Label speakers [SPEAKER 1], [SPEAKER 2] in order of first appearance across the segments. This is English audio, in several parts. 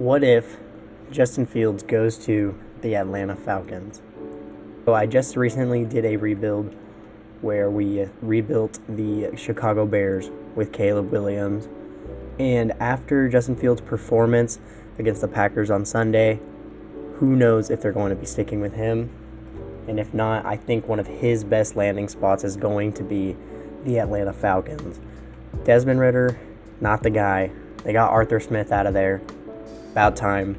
[SPEAKER 1] What if Justin Fields goes to the Atlanta Falcons? So I just recently did a rebuild where we rebuilt the Chicago Bears with Caleb Williams. And after Justin Fields' performance against the Packers on Sunday, who knows if they're going to be sticking with him. And if not, I think one of his best landing spots is going to be the Atlanta Falcons. Desmond Ridder, not the guy. They got Arthur Smith out of there. About time.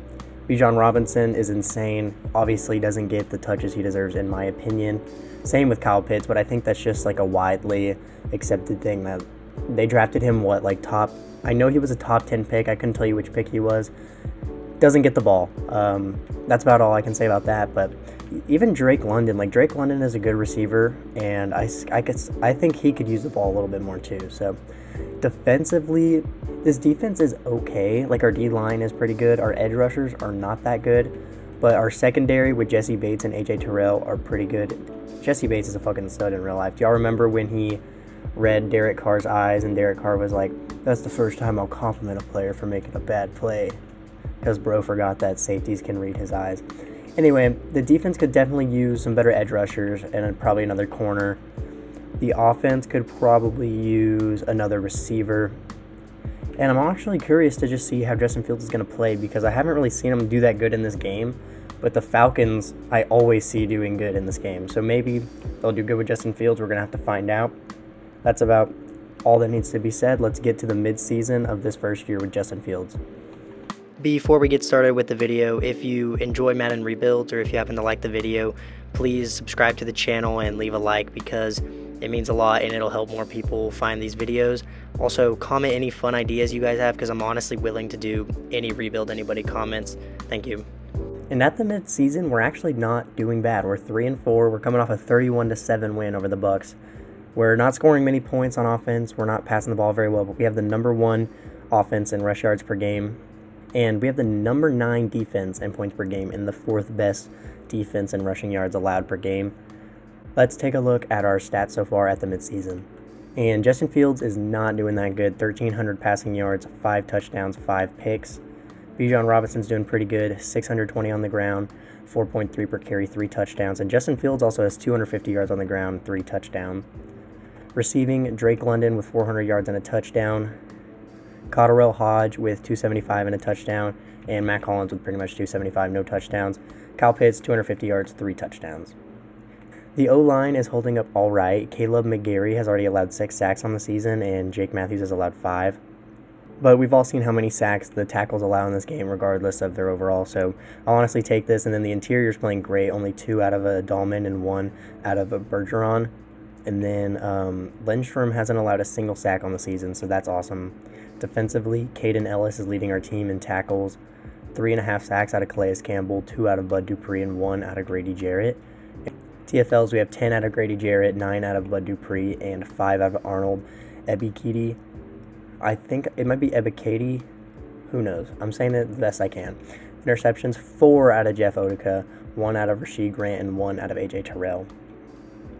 [SPEAKER 1] Bijan Robinson is insane. Obviously doesn't get the touches he deserves in my opinion. Same with Kyle Pitts, but I think that's just like a widely accepted thing that they drafted him top. I know he was a top 10 pick. I couldn't tell you which pick he was. Doesn't get the ball. That's about all I can say about that. But even Drake London is a good receiver, and I think he could use the ball a little bit more too. So defensively, this defense is okay. Like, our D-line is pretty good. Our edge rushers are not that good. But our secondary with Jesse Bates and A.J. Terrell are pretty good. Jesse Bates is a fucking stud in real life. Do y'all remember when he read Derek Carr's eyes and Derek Carr was like, "That's the first time I'll compliment a player for making a bad play"? Because bro forgot that safeties can read his eyes. Anyway, the defense could definitely use some better edge rushers and probably another corner. The offense could probably use another receiver. And I'm actually curious to just see how Justin Fields is going to play, because I haven't really seen him do that good in this game. But the Falcons, I always see doing good in this game. So maybe they'll do good with Justin Fields. We're going to have to find out. That's about all that needs to be said. Let's get to the midseason of this first year with Justin Fields. Before we get started with the video, if you enjoy Madden Rebuilds, or if you happen to like the video, please subscribe to the channel and leave a like, because it means a lot and it'll help more people find these videos. Also, comment any fun ideas you guys have, because I'm honestly willing to do any rebuild anybody comments. Thank you. And at the midseason, we're actually not doing bad. We're 3-4. We're coming off a 31-7 win over the Bucs. We're not scoring many points on offense. We're not passing the ball very well, but we have the number 1 offense in rush yards per game. And we have the number 9 defense in points per game and the 4th best defense in rushing yards allowed per game. Let's take a look at our stats so far at the midseason. And Justin Fields is not doing that good. 1,300 passing yards, 5 touchdowns, 5 picks. Bijan Robinson's doing pretty good. 620 on the ground, 4.3 per carry, 3 touchdowns. And Justin Fields also has 250 yards on the ground, 3 touchdowns. Receiving, Drake London with 400 yards and a touchdown. Cotterell Hodge with 275 and a touchdown, and Matt Collins with pretty much 275, no touchdowns. Kyle Pitts, 250 yards, 3 touchdowns. The O-line is holding up all right. Caleb McGarry has already allowed 6 sacks on the season, and Jake Matthews has allowed 5. But we've all seen how many sacks the tackles allow in this game, regardless of their overall. So I'll honestly take this. And then the interior's playing great. Only 2 out of a Dahlman and 1 out of a Bergeron. And then Lindstrom hasn't allowed a single sack on the season, so that's awesome. Defensively, Caden Ellis is leading our team in tackles. 3.5 sacks out of Calais Campbell, 2 out of Bud Dupree, and 1 out of Grady Jarrett. TFLs, we have 10 out of Grady Jarrett, 9 out of Bud Dupree, and 5 out of Arnold Ebiketie. I think it might be Ebiketie. Who knows? I'm saying it the best I can. Interceptions, 4 out of Jeff Oduka, 1 out of Rasheed Grant, and 1 out of A.J. Terrell.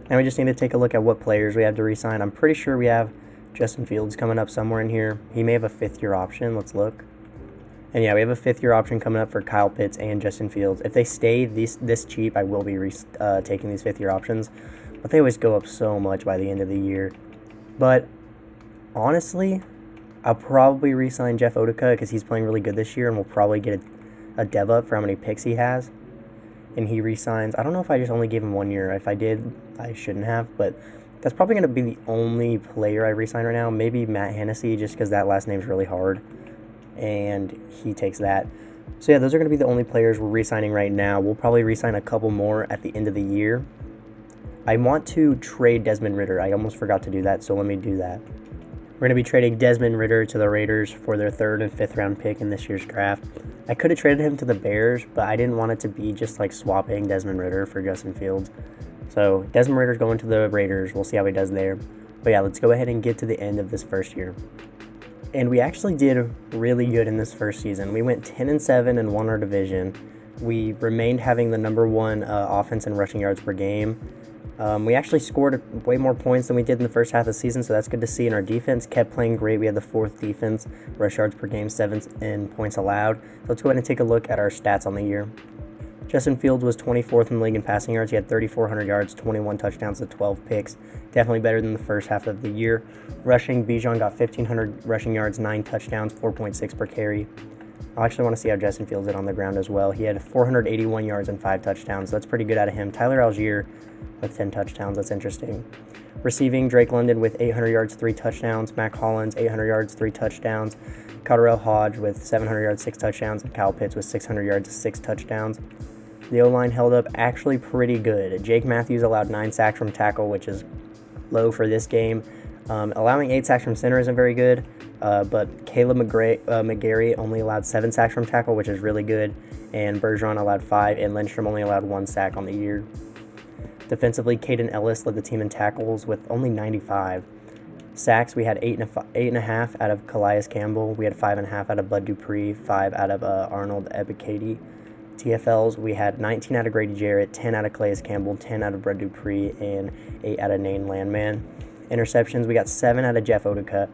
[SPEAKER 1] Now we just need to take a look at what players we have to re-sign. I'm pretty sure we have Justin Fields coming up somewhere in here. He may have a 5th-year option. Let's look. And yeah, we have a 5th-year option coming up for Kyle Pitts and Justin Fields. If they stay this cheap, I will be taking these 5th-year options. But they always go up so much by the end of the year. But honestly, I'll probably re-sign Jeff Oduka because he's playing really good this year, and we'll probably get a dev up for how many picks he has. And he re-signs. I don't know if I just only gave him 1 year. If I did, I shouldn't have. But that's probably going to be the only player I re-sign right now. Maybe Matt Hennessy, just because that last name's really hard. And he takes that. So yeah, those are going to be the only players we're re-signing right now. We'll probably re-sign a couple more at the end of the year. I want to trade Desmond Ridder. I almost forgot to do that, so let me do that. We're going to be trading Desmond Ridder to the Raiders for their 3rd and 5th round pick in this year's draft. I could have traded him to the Bears, but I didn't want it to be just like swapping Desmond Ridder for Justin Fields. So Desmond Ridder's going to the Raiders. We'll see how he does there. But yeah, let's go ahead and get to the end of this first year. And we actually did really good in this first season. We went 10-7 and won our division. We remained having the number one offense in rushing yards per game. We actually scored way more points than we did in the first half of the season, so that's good to see. And our defense kept playing great. We had the fourth defense, rush yards per game, seventh in points allowed. So let's go ahead and take a look at our stats on the year. Justin Fields was 24th in the league in passing yards. He had 3,400 yards, 21 touchdowns, and 12 picks. Definitely better than the first half of the year. Rushing, Bijan got 1,500 rushing yards, 9 touchdowns, 4.6 per carry. I actually want to see how Justin Fields did on the ground as well. He had 481 yards and 5 touchdowns. That's pretty good out of him. Tyler Algier with 10 touchdowns. That's interesting. Receiving, Drake London with 800 yards, 3 touchdowns. Mac Hollins, 800 yards, 3 touchdowns. Cotterell Hodge with 700 yards, 6 touchdowns. And Kyle Pitts with 600 yards, 6 touchdowns. The O-line held up actually pretty good. Jake Matthews allowed 9 sacks from tackle, which is low for this game. Allowing 8 sacks from center isn't very good, but Caleb McGarry only allowed 7 sacks from tackle, which is really good, and Bergeron allowed 5, and Lindstrom only allowed 1 sack on the year. Defensively, Caden Ellis led the team in tackles with only 95. Sacks, we had 8.5 out of Calais Campbell. We had 5.5 out of Bud Dupree, 5 out of Arnold Ebiketie. TFLs, we had 19 out of Grady Jarrett, 10 out of Calais Campbell, 10 out of Bud Dupree, and 8 out of Nane Landman. Interceptions, we got 7 out of Jeff Oduka.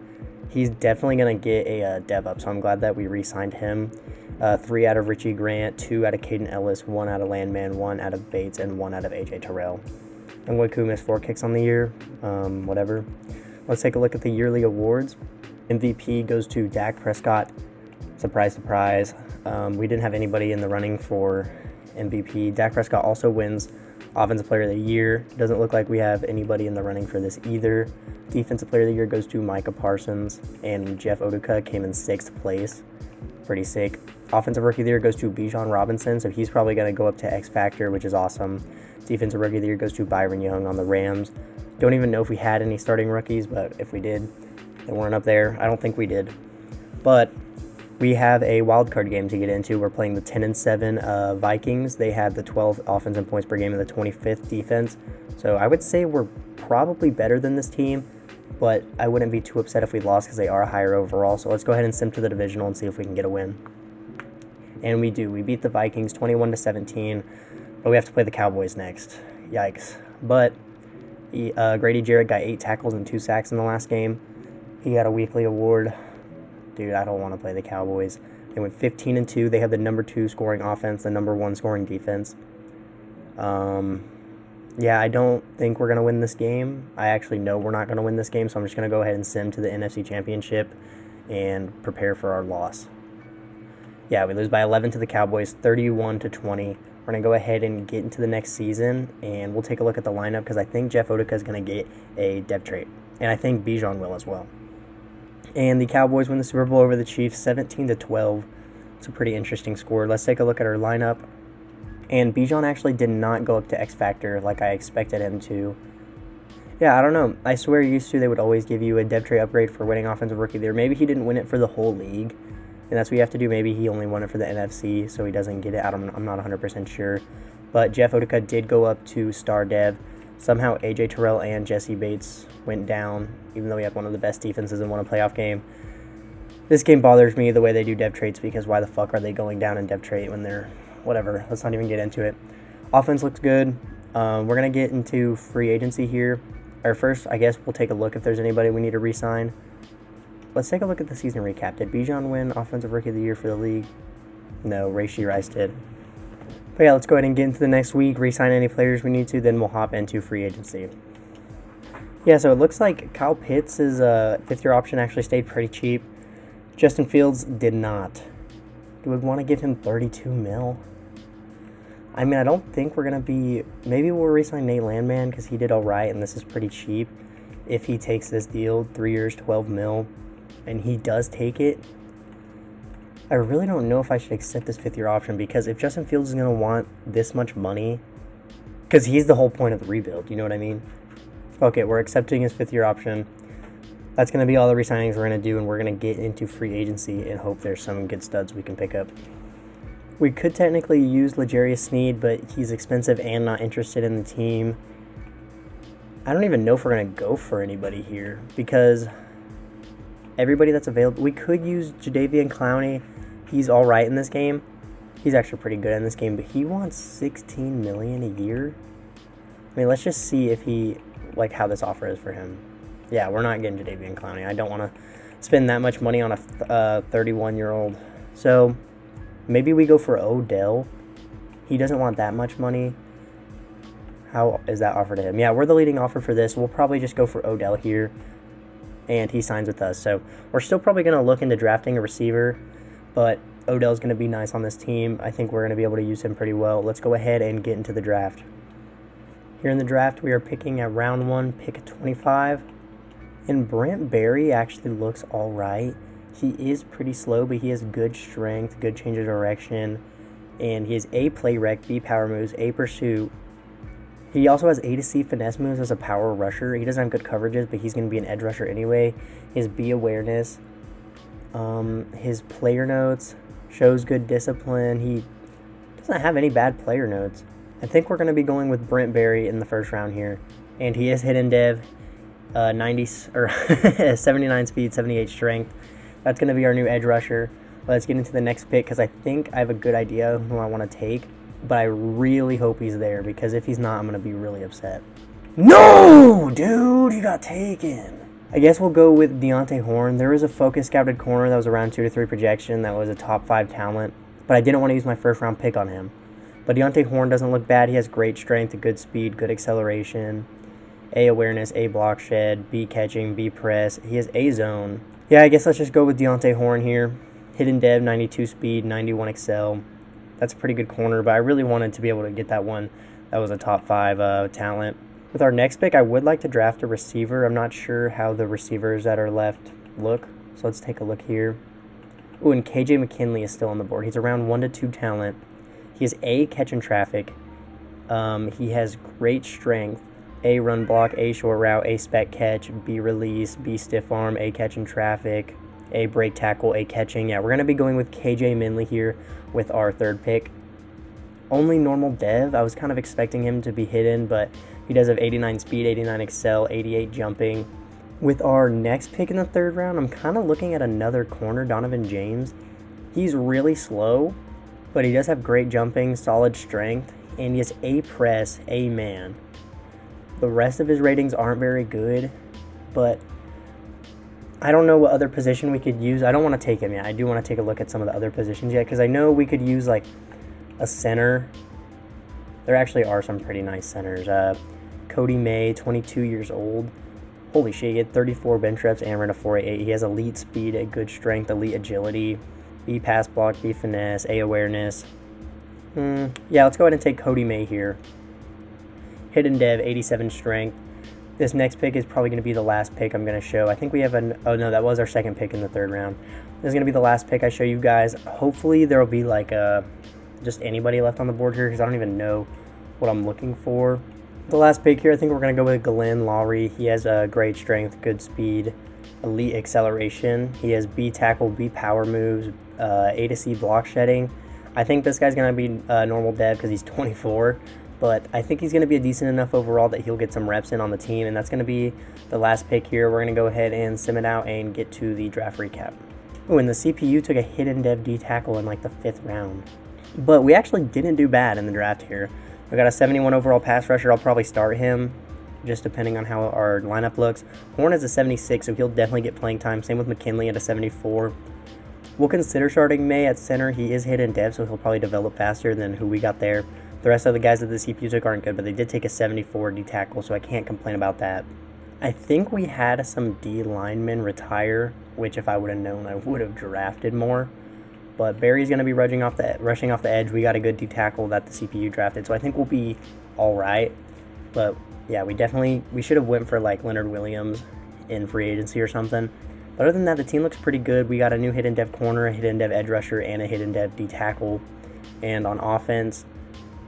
[SPEAKER 1] He's definitely going to get a dev up, so I'm glad that we re-signed him. 3 out of Richie Grant, 2 out of Caden Ellis, 1 out of Landman, 1 out of Bates, and 1 out of AJ Terrell. Ngwaku missed 4 kicks on the year. Whatever. Let's take a look at the yearly awards. MVP goes to Dak Prescott. Surprise, surprise. We didn't have anybody in the running for MVP. Dak Prescott also wins Offensive Player of the Year. Doesn't look like we have anybody in the running for this either. Defensive Player of the Year goes to Micah Parsons, and Jeff Oduka came in 6th place. Pretty sick. Offensive Rookie of the Year goes to Bijan Robinson, so he's probably going to go up to X Factor, which is awesome. Defensive Rookie of the Year goes to Byron Young on the Rams. Don't even know if we had any starting rookies, but if we did, they weren't up there. I don't think we did. But we have a wild card game to get into. We're playing the 10-7 Vikings. They had the 12th offense and points per game and the 25th defense. So I would say we're probably better than this team, but I wouldn't be too upset if we lost because they are higher overall. So let's go ahead and sim to the divisional and see if we can get a win. And we do. We beat the Vikings 21-17, but we have to play the Cowboys next. Yikes. But Grady Jarrett got 8 tackles and 2 sacks in the last game. He got a weekly award. Dude, I don't want to play the Cowboys. They went 15-2. They have the number 2 scoring offense, the number 1 scoring defense. Yeah, I don't think we're going to win this game. I actually know we're not going to win this game, so I'm just going to go ahead and sim to the NFC Championship and prepare for our loss. Yeah, we lose by 11 to the Cowboys, 31-20. We're going to go ahead and get into the next season, and we'll take a look at the lineup because I think Jeff Oduka is going to get a depth trait, and I think Bijan will as well. And the Cowboys win the Super Bowl over the Chiefs 17-12. It's a pretty interesting score. Let's take a look at our lineup. And Bijan actually did not go up to X Factor like I expected him to. Yeah, I don't know. I swear used to they would always give you a depth trait upgrade for winning Offensive Rookie of the Year. Maybe he didn't win it for the whole league, and that's what you have to do. Maybe he only won it for the NFC, so he doesn't get it. I'm not 100% sure. But Jeff Oduka did go up to Star Dev. Somehow AJ Terrell and Jesse Bates went down, even though we had one of the best defenses and won a playoff game. This game bothers me the way they do dev traits because why the fuck are they going down in dev trait when they're whatever. Let's not even get into it. Offense looks good. We're going to get into free agency here. Or first, I guess we'll take a look if there's anybody we need to re-sign. Let's take a look at the season recap. Did Bijan win Offensive Rookie of the Year for the league? No, Rashee Rice did. But yeah, let's go ahead and get into the next week, re-sign any players we need to, then we'll hop into free agency. Yeah, so it looks like Kyle Pitts' 5th-year option actually stayed pretty cheap. Justin Fields did not. Do we want to give him $32 million? I mean, I don't think we're going to be... Maybe we'll re-sign Nate Landman because he did all right, and this is pretty cheap. If he takes this deal, 3 years, $12 million, and he does take it, I really don't know if I should accept this 5th-year option because if Justin Fields is going to want this much money, because he's the whole point of the rebuild, you know what I mean? Okay, we're accepting his 5th-year option. That's going to be all the re-signings we're going to do, and we're going to get into free agency and hope there's some good studs we can pick up. We could technically use L'Jarius Sneed, but he's expensive and not interested in the team. I don't even know if we're going to go for anybody here because everybody that's available... We could use Jadeveon Clowney. He's all right in this game, He's actually pretty good in this game, but he wants $16 million a year. I mean, let's just see if he, like, how this offer is for him. Yeah, we're not getting Jadeveon Clowney. I don't want to spend that much money on a 31-year-old. So maybe we go for Odell. He doesn't want that much money. How is that offer to him? Yeah, we're the leading offer for this. We'll probably just go for Odell here, and he signs with us. So we're still probably going to look into drafting a receiver, but Odell's going to be nice on this team. I think we're going to be able to use him pretty well. Let's go ahead and get into the draft. Here in the draft, we are picking at round 1, pick 25. And Brent Berry actually looks all right. He is pretty slow, but he has good strength, good change of direction. And he has A play rec, B power moves, A pursuit. He also has A to C finesse moves as a power rusher. He doesn't have good coverages, but he's going to be an edge rusher anyway. He has B awareness. His player notes shows good discipline. He doesn't have any bad player notes. I think we're going to be going with Brent Berry in the first round here. And he is hidden dev, 79 speed, 78 strength. That's going to be our new edge rusher. Let's get into the next pick because I think I have a good idea of who I want to take. But I really hope he's there because if he's not, I'm going to be really upset. No, dude, he got taken. I guess we'll go with Deontay Horn. There was a focus scouted corner that was around 2 to 3 projection that was a top 5 talent, but I didn't want to use my first round pick on him. But Deontay Horn doesn't look bad. He has great strength, good speed, good acceleration, A awareness, A block shed, B catching, B press. He has A zone. Yeah, I guess let's just go with Deontay Horn here. Hidden dev, 92 speed, 91 excel. That's a pretty good corner, but I really wanted to be able to get that one. That was a top 5 talent. With our next pick, I would like to draft a receiver. I'm not sure how the receivers that are left look, so let's take a look here. Ooh, and KJ McKinley is still on the board. He's around 1 to 2 talent. He has A catch in traffic. He has great strength. A run block, A short route, A spec catch, B release, B stiff arm, A catch in traffic, A break tackle, A catching. Yeah, we're going to be going with KJ Minley here with our third pick. Only normal dev. I was kind of expecting him to be hidden, but he does have 89 speed, 89 excel, 88 jumping. With our next pick in the third round, I'm kind of looking at another corner, Donovan James. He's really slow, but he does have great jumping, solid strength, and he has A press, A man. The rest of his ratings aren't very good, but I don't know what other position we could use. I don't want to take him yet. I do want to take a look at some of the other positions yet, because I know we could use like a center. There actually are some pretty nice centers. Cody May, 22 years old. Holy shit, he had 34 bench reps and ran a 4.88. He has elite speed, a good strength, elite agility, B pass block, B finesse, A awareness. Yeah, let's go ahead and take Cody May here. Hidden dev, 87 strength. This next pick is probably going to be the last pick I'm going to show. I think we have oh no, that was our second pick in the third round. This is going to be the last pick I show you guys. Hopefully there will be like just anybody left on the board here because I don't even know what I'm looking for. The last pick here, I think we're going to go with Glenn Lowry. He has great strength, good speed, elite acceleration. He has B tackle, B power moves, A to C block shedding. I think this guy's going to be normal dev because he's 24, but I think he's going to be a decent enough overall that he'll get some reps in on the team, and that's going to be the last pick here. We're going to go ahead and sim it out and get to the draft recap. Oh, and the CPU took a hidden dev D tackle in like the 5th round. But we actually didn't do bad in the draft here. We got a 71 overall pass rusher. I'll probably start him, just depending on how our lineup looks. Horn is a 76, so he'll definitely get playing time. Same with McKinley at a 74. We'll consider starting May at center. He is hidden dev, so he'll probably develop faster than who we got there. The rest of the guys that the CPU took aren't good, but they did take a 74 D tackle, so I can't complain about that. I think we had some D linemen retire, which if I would have known, I would have drafted more. But Barry's going to be rushing off the edge. We got a good D tackle that the CPU drafted, so I think we'll be all right. But yeah, we should have went for like Leonard Williams in free agency or something. But other than that, the team looks pretty good. We got a new hidden dev corner, a hidden dev edge rusher, and a hidden dev D tackle. And on offense,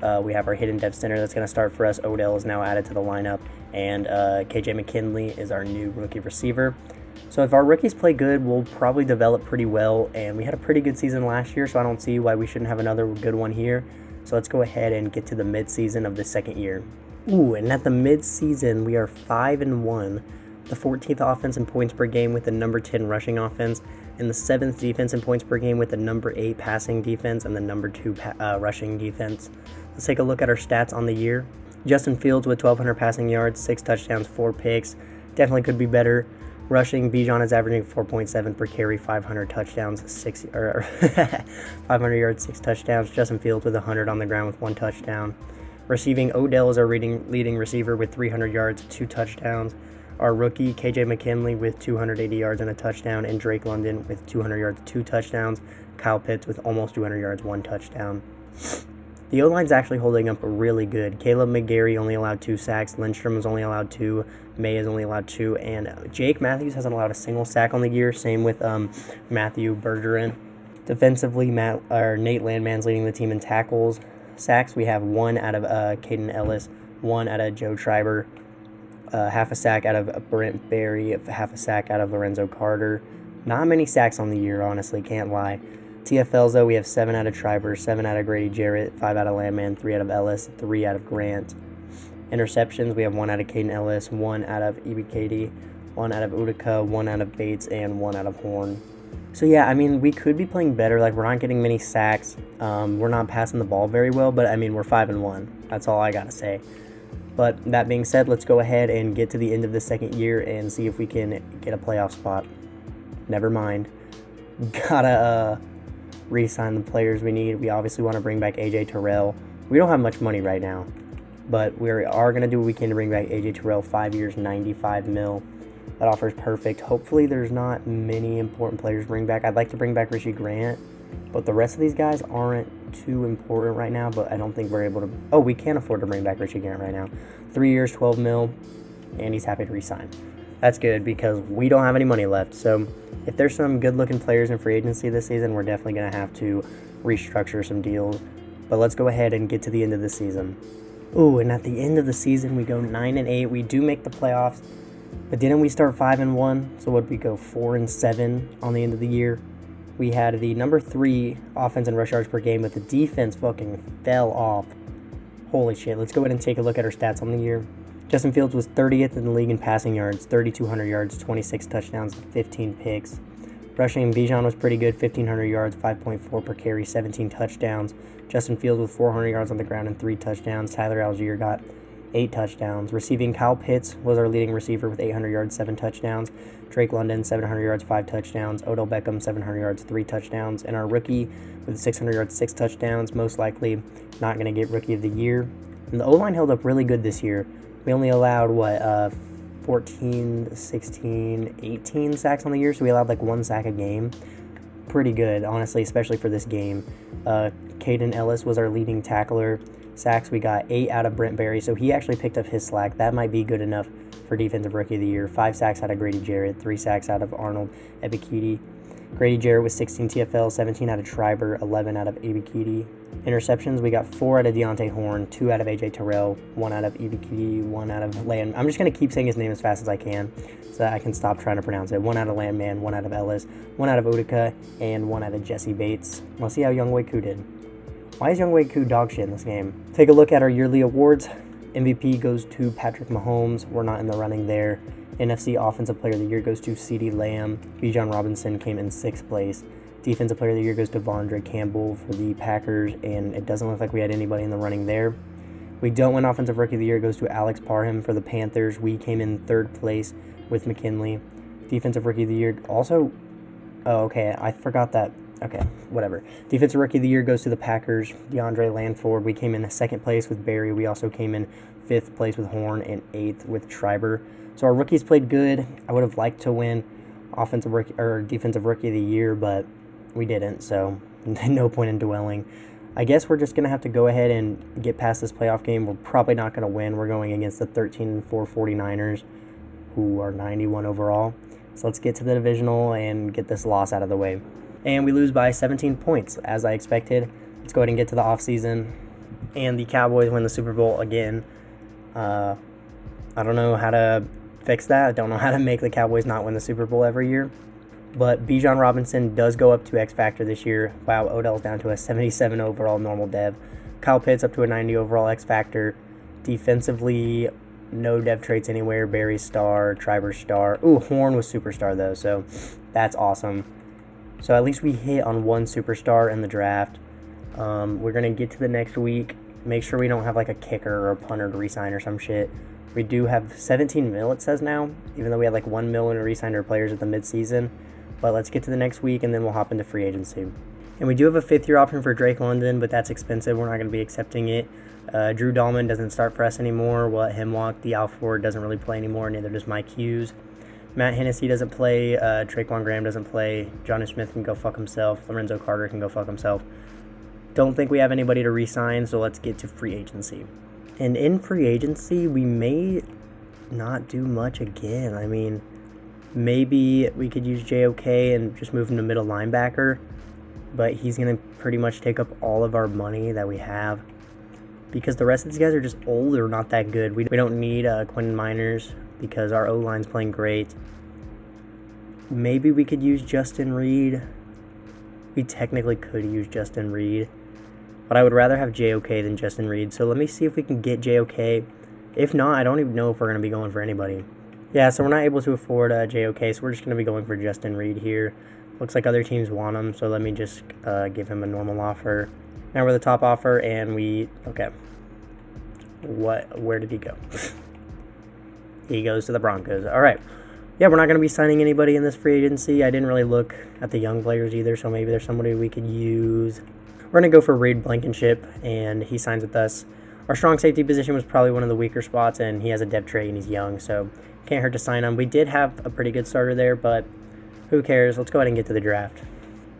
[SPEAKER 1] we have our hidden dev center that's going to start for us. Odell is now added to the lineup, and KJ McKinley is our new rookie receiver. So if our rookies play good, we'll probably develop pretty well, and we had a pretty good season last year, so I don't see why we shouldn't have another good one here. So let's go ahead and get to the midseason of the second year. Ooh, and at the midseason, we are 5-1, the 14th offense in points per game with the number 10 rushing offense, in the 7th defense in points per game with the number 8 passing defense and the number 2 rushing defense. Let's take a look at our stats on the year. Justin Fields with 1,200 passing yards, 6 touchdowns, 4 picks. Definitely could be better. Rushing, Bijan is averaging 4.7 per carry, 500 touchdowns, 500 yards, 6 touchdowns. Justin Fields with 100 on the ground with 1 touchdown. Receiving, Odell is our leading receiver with 300 yards, 2 touchdowns. Our rookie, KJ McKinley, with 280 yards and a touchdown, and Drake London with 200 yards, 2 touchdowns. Kyle Pitts with almost 200 yards, 1 touchdown. The O-line's actually holding up really good. Caleb McGarry only allowed 2 sacks. Lindstrom was only allowed 2. May is only allowed 2. And Jake Matthews hasn't allowed a single sack on the year. Same with Matthew Bergeron. Defensively, Nate Landman's leading the team in tackles. Sacks, we have 1 out of Caden Ellis, 1 out of Joe Schreiber, half a sack out of Brent Berry, half a sack out of Lorenzo Carter. Not many sacks on the year, honestly, can't lie. TFLs, though, we have 7 out of Schreiber, 7 out of Grady Jarrett, 5 out of Landman, 3 out of Ellis, 3 out of Grant. Interceptions, we have 1 out of Caden Ellis, 1 out of Ebiketie, 1 out of Utica, 1 out of Bates, and 1 out of Horn. So, yeah, I mean, we could be playing better. Like, we're not getting many sacks. We're not passing the ball very well, but, I mean, we're 5-1. That's all I got to say. But that being said, let's go ahead and get to the end of the second year and see if we can get a playoff spot. Never mind. Gotta re-sign the players we need. We obviously want to bring back AJ Terrell. We don't have much money right now, but we are going to do what we can to bring back AJ Terrell. 5 years, $95 million. That offer is perfect. Hopefully there's not many important players to bring back. I'd like to bring back Richie Grant, but the rest of these guys aren't too important right now, but I don't think we're able to... Oh, we can't afford to bring back Richie Grant right now. 3 years, $12 million, and he's happy to re-sign. That's good because we don't have any money left. So if there's some good-looking players in free agency this season, we're definitely going to have to restructure some deals. But let's go ahead and get to the end of the season. Ooh, and at the end of the season, we go 9-8. We do make the playoffs, but didn't we start 5-1? So would we go 4-7 on the end of the year? We had the number 3 offense and rush yards per game, but the defense fucking fell off. Holy shit. Let's go ahead and take a look at our stats on the year. Justin Fields was 30th in the league in passing yards, 3,200 yards, 26 touchdowns, 15 picks. Rushing, Bijan was pretty good, 1,500 yards, 5.4 per carry, 17 touchdowns. Justin Fields with 400 yards on the ground and 3 touchdowns. Tyler Algier got 8 touchdowns. Receiving, Kyle Pitts was our leading receiver with 800 yards, 7 touchdowns. Drake London, 700 yards, 5 touchdowns. Odell Beckham, 700 yards, 3 touchdowns. And our rookie with 600 yards, 6 touchdowns. Most likely not going to get Rookie of the Year. And the O-line held up really good this year. We only allowed, 14, 16, 18 sacks on the year, so we allowed like 1 sack a game. Pretty good, honestly, especially for this game. Caden Ellis was our leading tackler. Sacks, we got 8 out of Brent Berry, so he actually picked up his slack. That might be good enough for Defensive Rookie of the Year. 5 sacks out of Grady Jarrett, 3 sacks out of Arnold Ebiketie. Grady Jarrett with 16 TFL, 17 out of Schreiber, 11 out of Ebiketie. Interceptions, we got 4 out of Deontay Horn, 2 out of AJ Terrell, 1 out of Ebiketie, 1 out of Land. I'm just going to keep saying his name as fast as I can so that I can stop trying to pronounce it. 1 out of Landman, 1 out of Ellis, 1 out of Utica, and 1 out of Jesse Bates. Let's see how Younghoe Koo did. Why is Younghoe Koo dog shit in this game? Take a look at our yearly awards. MVP goes to Patrick Mahomes. We're not in the running there. NFC Offensive Player of the Year goes to CeeDee Lamb. Bijan Robinson came in 6th place. Defensive Player of the Year goes to Vondre Campbell for the Packers, and it doesn't look like we had anybody in the running there. We don't win Offensive Rookie of the Year goes to Alex Parham for the Panthers. We came in 3rd place with McKinley. Defensive Rookie of the Year also... Oh, okay, I forgot that. Okay, whatever. Defensive Rookie of the Year goes to the Packers. DeAndre Lanford. We came in 2nd place with Barry. We also came in 5th place with Horn and 8th with Schreiber. So our rookies played good. I would have liked to win Offensive Rookie or Defensive Rookie of the Year, but we didn't, so no point in dwelling. I guess we're just going to have to go ahead and get past this playoff game. We're probably not going to win. We're going against the 13-4 49ers, who are 91 overall. So let's get to the divisional and get this loss out of the way. And we lose by 17 points, as I expected. Let's go ahead and get to the offseason. And the Cowboys win the Super Bowl again. I don't know how to fix that. I don't know how to make the Cowboys not win the Super Bowl every year. But Bijan Robinson does go up to X Factor this year. Wow, Odell's down to a 77 overall normal dev. Kyle Pitts up to a 90 overall X Factor. Defensively, no dev traits anywhere. Barry star, Schreiber star. Ooh, Horn was superstar though, so that's awesome. So at least we hit on one superstar in the draft. We're going to get to the next week. Make sure we don't have like a kicker or a punter to re-sign or some shit. We do have 17 mil, it says now, even though we had like 1 mil in re-signed our players at the midseason. But let's get to the next week, and then we'll hop into free agency. And we do have a 5th-year option for Drake London, but that's expensive. We're not going to be accepting it. Drew Dahlman doesn't start for us anymore. We'll let him walk. The Alford doesn't really play anymore, neither does Mike Hughes. Matt Hennessy doesn't play. Traquan Graham doesn't play. Johnny Smith can go fuck himself. Lorenzo Carter can go fuck himself. Don't think we have anybody to re-sign, so let's get to free agency. And in free agency, we may not do much again. I mean, maybe we could use JOK and just move him to middle linebacker, but he's going to pretty much take up all of our money that we have because the rest of these guys are just old or not that good. We don't need Quentin Miners because our O-line's playing great. Maybe we could use Justin Reed. We technically could use Justin Reed, but I would rather have JOK than Justin Reed. So let me see if we can get JOK. If not, I don't even know if we're going to be going for anybody. Yeah, so we're not able to afford JOK, so we're just going to be going for Justin Reed here. Looks like other teams want him, so let me just give him a normal offer. Now we're the top offer, and okay. Where did he go? He goes to the Broncos. All right. Yeah, we're not going to be signing anybody in this free agency. I didn't really look at the young players either, so maybe there's somebody we could use. We're going to go for Reed Blankenship, and he signs with us. Our strong safety position was probably one of the weaker spots, and he has a depth trait, and he's young, so can't hurt to sign him. We did have a pretty good starter there, but who cares? Let's go ahead and get to the draft.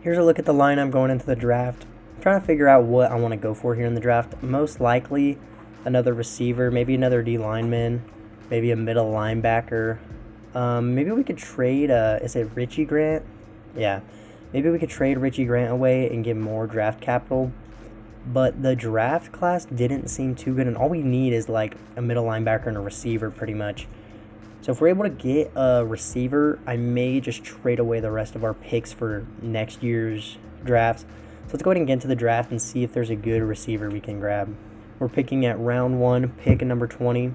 [SPEAKER 1] Here's a look at the lineup going into the draft. I'm trying to figure out what I want to go for here in the draft. Most likely another receiver, maybe another D lineman, maybe a middle linebacker. Maybe we could trade, is it Richie Grant? Yeah, maybe we could trade Richie Grant away and get more draft capital. But the draft class didn't seem too good, and all we need is like a middle linebacker and a receiver pretty much. So if we're able to get a receiver, I may just trade away the rest of our picks for next year's drafts. So let's go ahead and get into the draft and see if there's a good receiver we can grab. We're picking at round 1, pick number 20.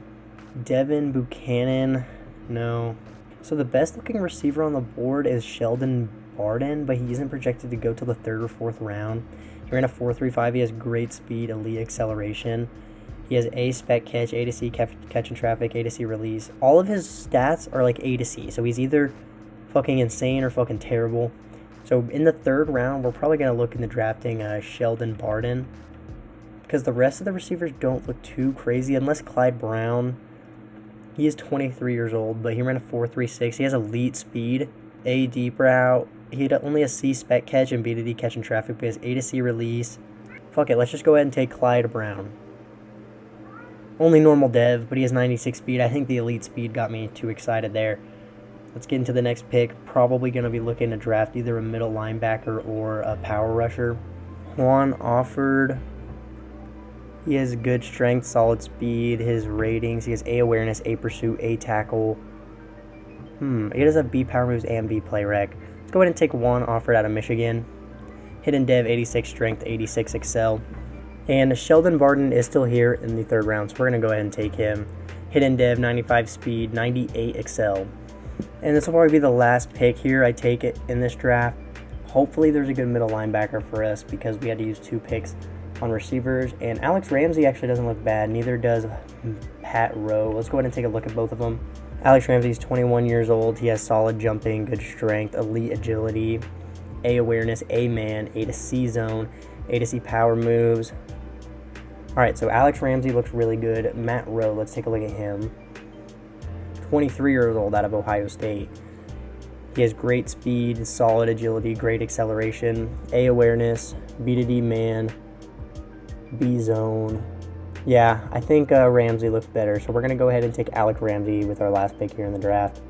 [SPEAKER 1] Devin Buchanan, no. So the best looking receiver on the board is Sheldon Barden, but he isn't projected to go till the 3rd or 4th round. He ran a 4.35. He has great speed, elite acceleration. He has A spec catch, A to C catch and traffic, A to C release. All of his stats are like A to C. So he's either fucking insane or fucking terrible. So in the 3rd round, we're probably going to look into drafting Sheldon Barden because the rest of the receivers don't look too crazy unless Clyde Brown. He is 23 years old, but he ran a 4.36. He has elite speed, A deep route. He had only a C spec catch and B to D catch and traffic, but he has A to C release. Fuck it, let's just go ahead and take Clyde Brown. Only normal dev, but he has 96 speed. I think the elite speed got me too excited there. Let's get into the next pick. Probably going to be looking to draft either a middle linebacker or a power rusher. Juan Offord. He has good strength, solid speed. His ratings, he has A awareness, A pursuit, A tackle. He does have B power moves and B play rec. Let's go ahead and take Juan Offord out of Michigan. Hidden dev, 86 strength, 86 excel. And Sheldon Barden is still here in the 3rd round, so we're going to go ahead and take him. Hidden dev, 95 speed, 98 excel. And this will probably be the last pick here I take it in this draft. Hopefully there's a good middle linebacker for us because we had to use 2 picks on receivers. And Alex Ramsey actually doesn't look bad. Neither does Pat Rowe. Let's go ahead and take a look at both of them. Alex Ramsey is 21 years old. He has solid jumping, good strength, elite agility, A awareness, A man, A to C zone, A to C power moves. All right, so Alex Ramsey looks really good. Matt Rowe, let's take a look at him. 23 years old out of Ohio State. He has great speed, solid agility, great acceleration, A awareness, B to D man, B zone. Yeah, I think Ramsey looks better, so we're going to go ahead and take Alex Ramsey with our last pick here in the draft.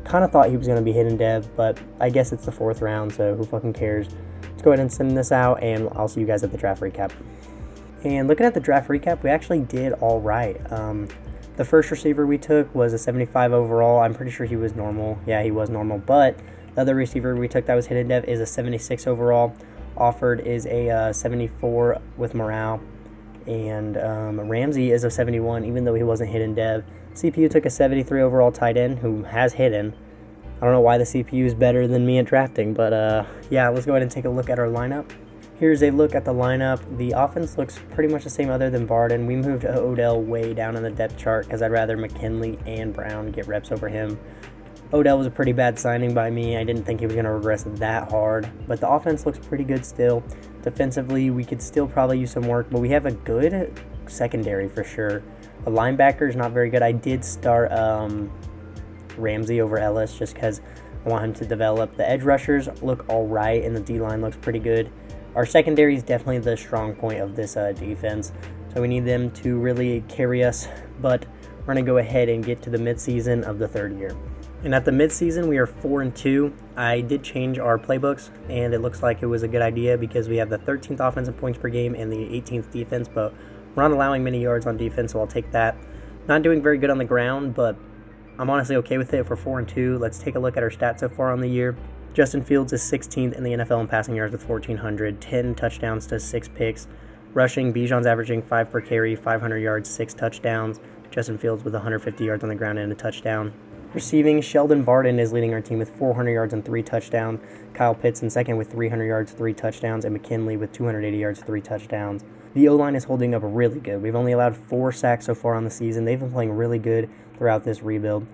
[SPEAKER 1] Kind of thought he was going to be hidden dev, but I guess it's the 4th round, so who fucking cares. Let's go ahead and send this out, and I'll see you guys at the draft recap. And looking at the draft recap, we actually did all right. The first receiver we took was a 75 overall. I'm pretty sure he was normal. Yeah, he was normal, but the other receiver we took that was hidden dev is a 76 overall. Offord is a 74 with morale. And Ramsey is a 71, even though he wasn't hidden dev. CPU took a 73 overall tight end who has hidden. I don't know why the CPU is better than me at drafting, but yeah, let's go ahead and take a look at our lineup. Here's a look at the lineup. The offense looks pretty much the same other than Barden. We moved Odell way down in the depth chart because I'd rather McKinley and Brown get reps over him. Odell was a pretty bad signing by me. I didn't think he was going to regress that hard, but the offense looks pretty good still. Defensively, we could still probably use some work, but we have a good secondary for sure. The linebacker is not very good. I did start Ramsey over Ellis just because I want him to develop. The edge rushers look all right, and the D-line looks pretty good. Our secondary is definitely the strong point of this defense, so we need them to really carry us, but we're going to go ahead and get to the midseason of the third year. And at the midseason, we are 4-2. I did change our playbooks, and it looks like it was a good idea because we have the 13th offensive points per game and the 18th defense, but we're not allowing many yards on defense, so I'll take that. Not doing very good on the ground, but I'm honestly okay with it for 4-2. Let's take a look at our stats so far on the year. Justin Fields is 16th in the NFL in passing yards with 1,400, 10 touchdowns to 6 picks. Rushing, Bijan's averaging 5 per carry, 500 yards, 6 touchdowns. Justin Fields with 150 yards on the ground and a touchdown. Receiving, Sheldon Barden is leading our team with 400 yards and 3 touchdowns. Kyle Pitts in second with 300 yards, 3 touchdowns, and McKinley with 280 yards, 3 touchdowns. The O-line is holding up really good. We've only allowed 4 sacks so far on the season. They've been playing really good throughout this rebuild.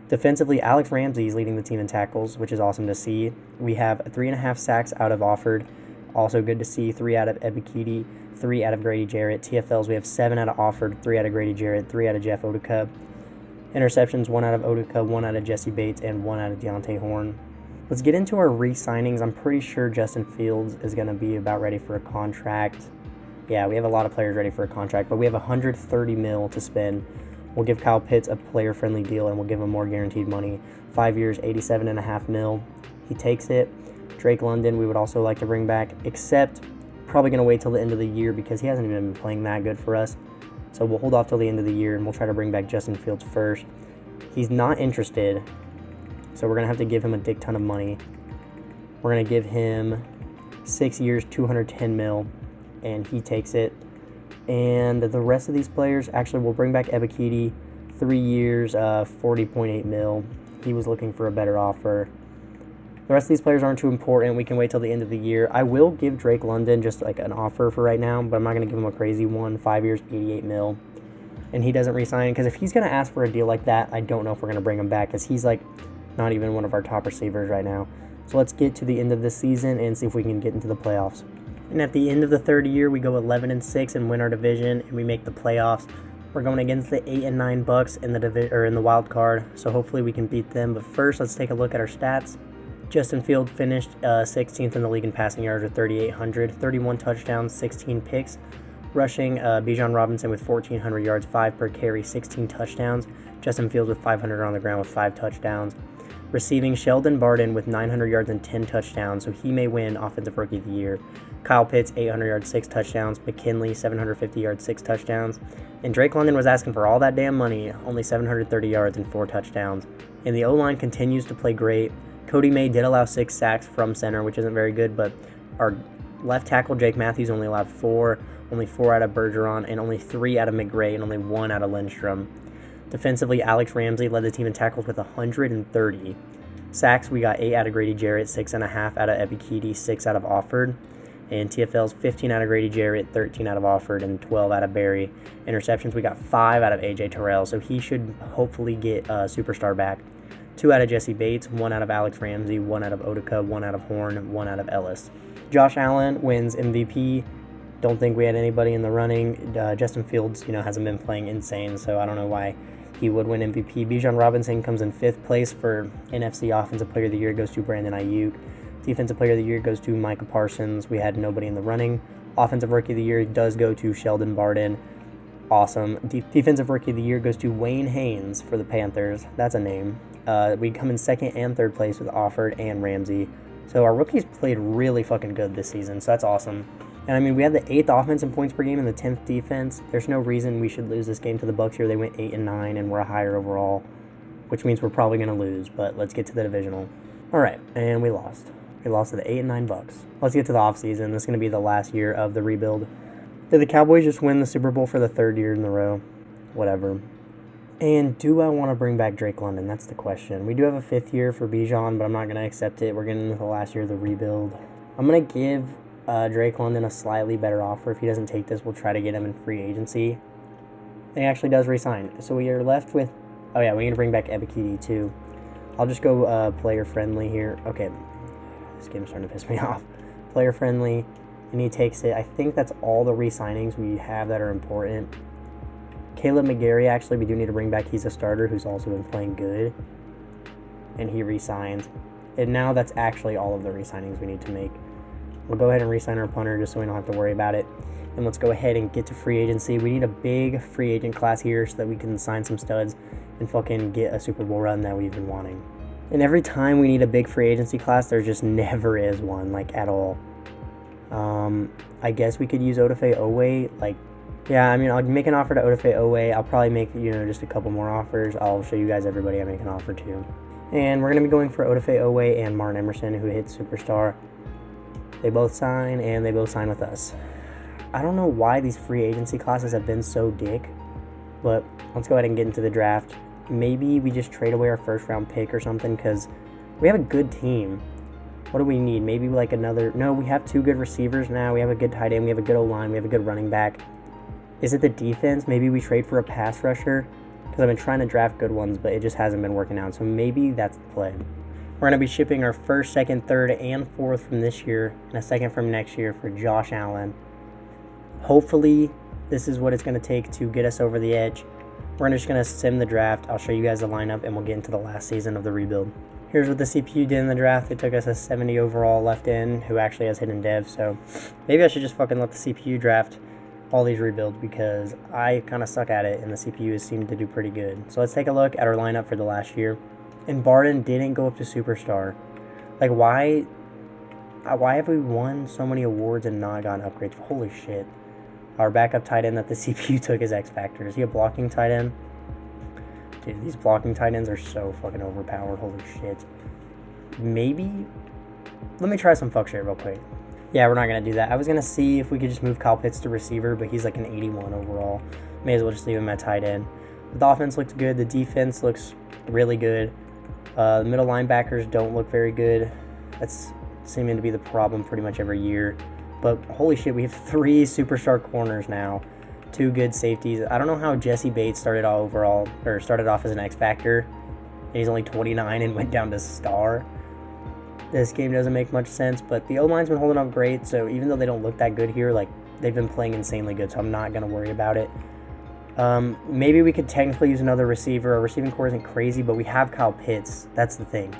[SPEAKER 1] Defensively, Alex Ramsey is leading the team in tackles, which is awesome to see. We have 3.5 sacks out of Offord. Also good to see. 3 out of Ebikidi, 3 out of Grady Jarrett. TFLs, we have 7 out of Offord, 3 out of Grady Jarrett, 3 out of Jeff Oduka. Interceptions, 1 out of Oduka, 1 out of Jesse Bates, and 1 out of Deontay Horn. Let's get into our re-signings. I'm pretty sure Justin Fields is going to be about ready for a contract. Yeah, we have a lot of players ready for a contract, but we have $130 million to spend. We'll give Kyle Pitts a player-friendly deal, and we'll give him more guaranteed money. 5 years, $87.5 million. He takes it. Drake London, we would also like to bring back, except probably going to wait till the end of the year because he hasn't even been playing that good for us. So we'll hold off till the end of the year, and we'll try to bring back Justin Fields first. He's not interested, so we're going to have to give him a dick ton of money. We're going to give him 6 years, $210 million, and he takes it. And the rest of these players, actually, we'll bring back Ebikidi, 3 years, $40.8 million. He was looking for a better offer. The rest of these players aren't too important. We can wait till the end of the year. I will give Drake London just like an offer for right now, but I'm not going to give him a crazy one. 5 years, $88 million. And he doesn't re-sign, because if he's going to ask for a deal like that, I don't know if we're going to bring him back, because he's like not even one of our top receivers right now. So let's get to the end of this season and see if we can get into the playoffs. And at the end of the third year, we go 11-6 and win our division, and we make the playoffs. We're going against the 8-9 Bucks in the wild card, so hopefully we can beat them. But first, let's take a look at our stats. Justin Fields finished 16th in the league in passing yards with 3,800, 31 touchdowns, 16 picks. Rushing, Bijan Robinson with 1,400 yards, 5 per carry, 16 touchdowns. Justin Fields with 500 on the ground with 5 touchdowns. Receiving, Sheldon Barden with 900 yards and 10 touchdowns, so he may win Offensive Rookie of the Year. Kyle Pitts, 800 yards, 6 touchdowns. McKinley, 750 yards, 6 touchdowns. And Drake London was asking for all that damn money, only 730 yards and 4 touchdowns. And the O-line continues to play great. Cody May did allow 6 sacks from center, which isn't very good, but our left tackle, Jake Matthews, only allowed 4, only 4 out of Bergeron, and only 3 out of McGray, and only 1 out of Lindstrom. Defensively, Alex Ramsey led the team in tackles with 130. Sacks, we got 8 out of Grady Jarrett, 6.5 out of Ebikidi, 6 out of Offord. And TFL's 15 out of Grady Jarrett, 13 out of Offord, and 12 out of Barry. Interceptions, we got 5 out of AJ Terrell, so he should hopefully get a superstar back. 2 out of Jesse Bates, 1 out of Alex Ramsey, 1 out of Oduka, 1 out of Horn, 1 out of Ellis. Josh Allen wins MVP. Don't think we had anybody in the running. Justin Fields, hasn't been playing insane, so I don't know why he would win MVP. Bijan Robinson comes in 5th place for NFC Offensive Player of the Year. Goes to Brandon Ayuk. Defensive Player of the Year goes to Micah Parsons. We had nobody in the running. Offensive Rookie of the Year does go to Sheldon Barden. Awesome. Defensive Rookie of the Year goes to Wayne Haynes for the Panthers. That's a name. We come in 2nd and 3rd place with Offord and Ramsey. So our rookies played really fucking good this season, so that's awesome. And we had the 8th offense in points per game and the 10th defense. There's no reason we should lose this game to the Bucks here. They went 8-9 and we're a higher overall, which means we're probably going to lose, but let's get to the divisional. All right, and we lost. We lost to the 8-9 Bucks. Let's get to the offseason. This is going to be the last year of the rebuild. Did the Cowboys just win the Super Bowl for the 3rd year in a row? Whatever. And do I want to bring back Drake London? That's the question. We do have a 5th year for Bijan, but I'm not going to accept it. We're getting into the last year of the rebuild. I'm going to give Drake London a slightly better offer. If he doesn't take this, we'll try to get him in free agency. He actually does resign. So we are left with... Oh, yeah, we need to bring back Ebikidi, too. I'll just go player-friendly here. Okay, this game's starting to piss me off. Player-friendly, and he takes it. I think that's all the re-signings we have that are important. Caleb McGarry, actually, we do need to bring back. He's a starter who's also been playing good. And he re-signs. And now that's actually all of the re-signings we need to make. We'll go ahead and re-sign our punter just so we don't have to worry about it. And let's go ahead and get to free agency. We need a big free agent class here so that we can sign some studs and fucking get a Super Bowl run that we've been wanting. And every time we need a big free agency class, there just never is one, like, at all. I guess we could use Odafe Owe, like, yeah, I mean, I'll make an offer to Odafe Owe. I'll probably make, just a couple more offers. I'll show you guys everybody I make an offer to. And we're going to be going for Odafe Owe and Martin Emerson, who hit Superstar. They both sign, and they both sign with us. I don't know why these free agency classes have been so dick, but let's go ahead and get into the draft. Maybe we just trade away our first-round pick or something, because we have a good team. What do we need? Maybe like another... No, we have 2 good receivers now. We have a good tight end. We have a good O-line. We have a good running back. Is it the defense? Maybe we trade for a pass rusher, because I've been trying to draft good ones, but it just hasn't been working out. So maybe that's the play. We're going to be shipping our 1st, 2nd, 3rd, and 4th from this year, and a 2nd from next year for Josh Allen. Hopefully, this is what it's going to take to get us over the edge. We're just going to sim the draft. I'll show you guys the lineup, and we'll get into the last season of the rebuild. Here's what the CPU did in the draft. It took us a 70 overall left in, who actually has hidden dev, so maybe I should just fucking let the CPU draft all these rebuilds, because I kind of suck at it, and the CPUs seem to do pretty good. So let's take a look at our lineup for the last year. And Barden didn't go up to Superstar. Like, why have we won so many awards and not gotten upgrades? Holy shit. Our backup tight end that the CPU took is X Factor. Is he a blocking tight end? Dude, these blocking tight ends are so fucking overpowered. Holy shit. Maybe? Let me try some fuck shit real quick. Yeah, we're not going to do that. I was going to see if we could just move Kyle Pitts to receiver, but he's like an 81 overall. May as well just leave him at tight end. But the offense looks good. The defense looks really good. The middle linebackers don't look very good. That's seeming to be the problem pretty much every year. But holy shit, we have 3 superstar corners now. 2 good safeties. I don't know how Jesse Bates started off as an X Factor. And he's only 29 and went down to star. This game doesn't make much sense, but the O-line's been holding up great, so even though they don't look that good here, like, they've been playing insanely good, so I'm not going to worry about it. Maybe we could technically use another receiver. Our receiving core isn't crazy, but we have Kyle Pitts. That's the thing.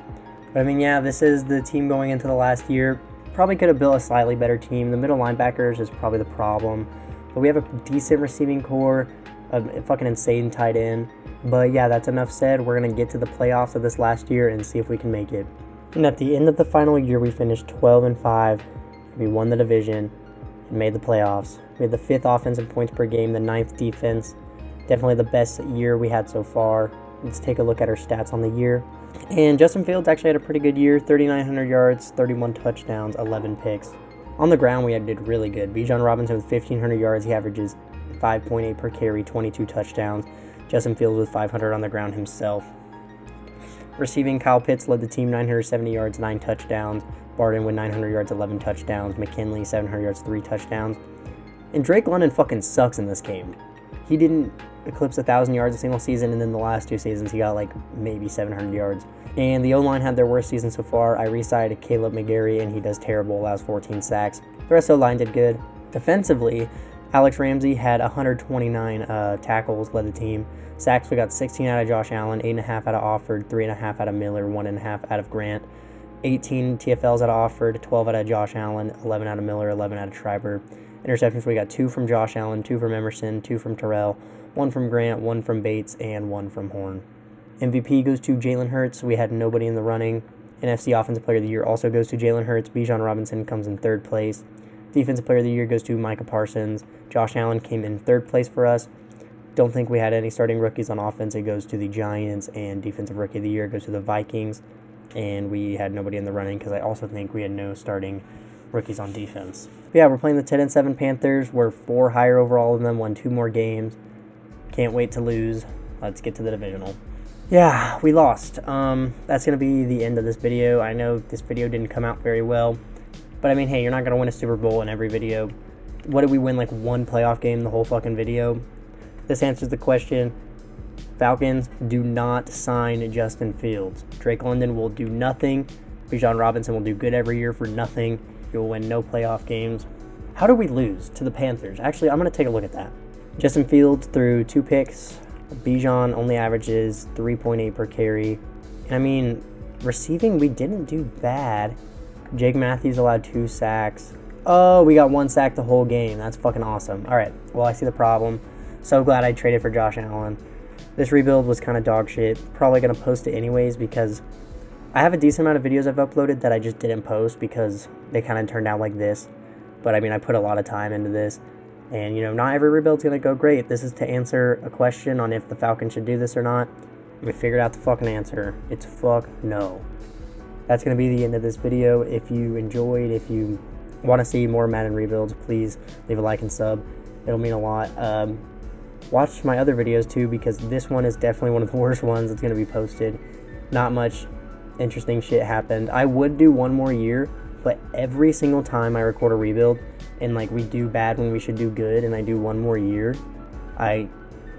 [SPEAKER 1] But, I mean, yeah, this is the team going into the last year. Probably could have built a slightly better team. The middle linebackers is probably the problem. But we have a decent receiving core, a fucking insane tight end. But, yeah, that's enough said. We're going to get to the playoffs of this last year and see if we can make it. And at the end of the final year, we finished 12-5. We won the division and made the playoffs. We had the 5th offense in points per game, the 9th defense. Definitely the best year we had so far. Let's take a look at our stats on the year. And Justin Fields actually had a pretty good year. 3,900 yards, 31 touchdowns, 11 picks. On the ground, we did really good. Bijan Robinson with 1,500 yards. He averages 5.8 per carry, 22 touchdowns. Justin Fields with 500 on the ground himself. Receiving, Kyle Pitts led the team, 970 yards, 9 touchdowns. Barden with 900 yards, 11 touchdowns. McKinley, 700 yards, 3 touchdowns. And Drake London fucking sucks in this game. He didn't eclipse 1,000 yards a single season, and then the last 2 seasons he got like maybe 700 yards. And the O-line had their worst season so far. I re-signed Caleb McGarry, and he does terrible, allows 14 sacks. The rest of the line did good. Defensively, Alex Ramsey had 129 tackles, led the team. Sacks, we got 16 out of Josh Allen, 8.5 out of Offord, 3.5 out of Miller, 1.5 out of Grant. 18 TFLs out of Offord, 12 out of Josh Allen, 11 out of Miller, 11 out of Schreiber. Interceptions, we got 2 from Josh Allen, 2 from Emerson, 2 from Terrell, 1 from Grant, 1 from Bates, and 1 from Horn. MVP goes to Jalen Hurts. We had nobody in the running. NFC Offensive Player of the Year also goes to Jalen Hurts. Bijan Robinson comes in 3rd place. Defensive Player of the Year goes to Micah Parsons. Josh Allen came in 3rd place for us. Don't think we had any starting rookies on offense. It goes to the Giants, and Defensive Rookie of the Year goes to the Vikings. And we had nobody in the running because I also think we had no starting rookies on defense. But yeah, we're playing the 10-7 Panthers. We're 4 higher overall than them, won 2 more games. Can't wait to lose. let's get to the divisional. Yeah, we lost. That's going to be the end of this video. I know this video didn't come out very well, but I mean, hey, you're not going to win a Super Bowl in every video. What did we win, like one playoff game the whole fucking video? This answers the question. Falcons, do not sign Justin Fields. Drake London will do nothing. Bijan Robinson will do good every year for nothing. He will win no playoff games. How did we lose to the Panthers? Actually, I'm going to take a look at that. Justin Fields threw 2 picks. Bijan only averages 3.8 per carry. And I mean, receiving, we didn't do bad. Jake Matthews allowed 2 sacks. Oh, we got 1 sack the whole game. That's fucking awesome. All right, well, I see the problem. So glad I traded for Josh Allen. This rebuild was kind of dog shit. Probably going to post it anyways because I have a decent amount of videos I've uploaded that I just didn't post because they kind of turned out like this. But I mean, I put a lot of time into this. And, you know, not every rebuild's going to go great. This is to answer a question on if the Falcons should do this or not. We figured out the fucking answer. It's fuck no. That's going to be the end of this video. If you enjoyed, if you want to see more Madden rebuilds, please leave a like and sub. It'll mean a lot. Watch my other videos too, because this one is definitely one of the worst ones that's going to be posted. Not much interesting shit happened. I would do one more year, but every single time I record a rebuild and like we do bad when we should do good and I do one more year, I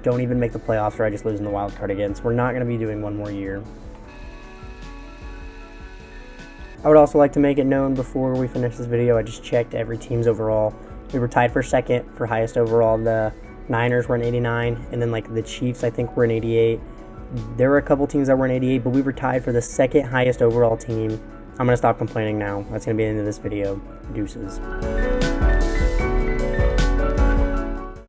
[SPEAKER 1] don't even make the playoffs or I just lose in the wild card again. So we're not going to be doing one more year. I would also like to make it known before we finish this video, I just checked every team's overall. We were tied for second for highest overall. The Niners were in 89, and then like the Chiefs I think were in 88. There were a couple teams that were in 88, but we were tied for the second highest overall team. I'm going to stop complaining now. That's going to be the end of this video. Deuces.